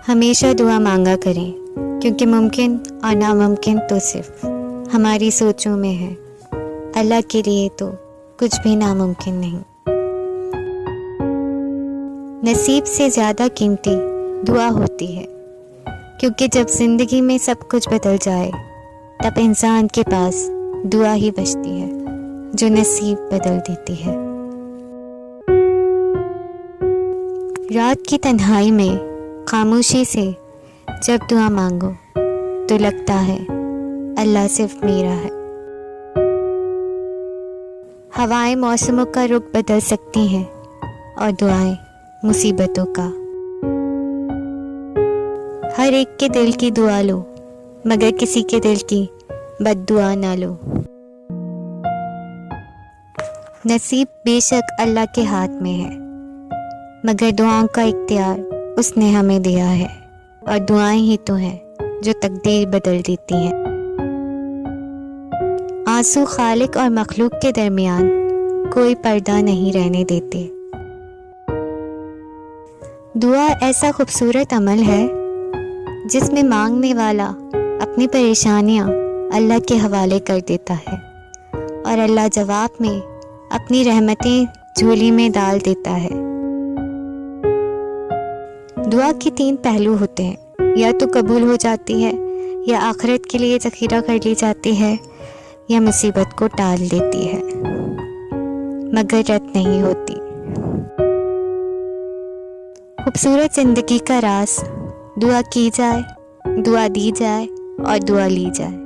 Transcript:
ہمیشہ دعا مانگا کریں، کیونکہ ممکن اور ناممکن تو صرف ہماری سوچوں میں ہے۔ اللہ کے لیے تو کچھ بھی ناممکن نہیں۔ نصیب سے زیادہ قیمتی دعا ہوتی ہے، کیونکہ جب زندگی میں سب کچھ بدل جائے تب انسان کے پاس دعا ہی بچتی ہے جو نصیب بدل دیتی ہے۔ رات کی تنہائی میں خاموشی سے جب دعا مانگو تو لگتا ہے اللہ صرف میرا ہے۔ ہوائیں موسموں کا رخ بدل سکتی ہیں اور دعائیں مصیبتوں کا۔ ہر ایک کے دل کی دعا لو، مگر کسی کے دل کی بد دعا نہ لو۔ نصیب بے شک اللہ کے ہاتھ میں ہے، مگر دعاؤں کا اختیار اس نے ہمیں دیا ہے، اور دعائیں ہی تو ہیں جو تقدیر بدل دیتی ہیں۔ آنسو خالق اور مخلوق کے درمیان کوئی پردہ نہیں رہنے دیتے۔ دعا ایسا خوبصورت عمل ہے جس میں مانگنے والا اپنی پریشانیاں اللہ کے حوالے کر دیتا ہے، اور اللہ جواب میں اپنی رحمتیں جھولی میں ڈال دیتا ہے۔ دعا کے 3 پہلو ہوتے ہیں، یا تو قبول ہو جاتی ہے، یا آخرت کے لیے ذخیرہ کر لی جاتی ہے، یا مصیبت کو ٹال دیتی ہے، مگر رد نہیں ہوتی۔ خوبصورت زندگی کا راز دعا کی جائے، دعا دی جائے اور دعا لی جائے۔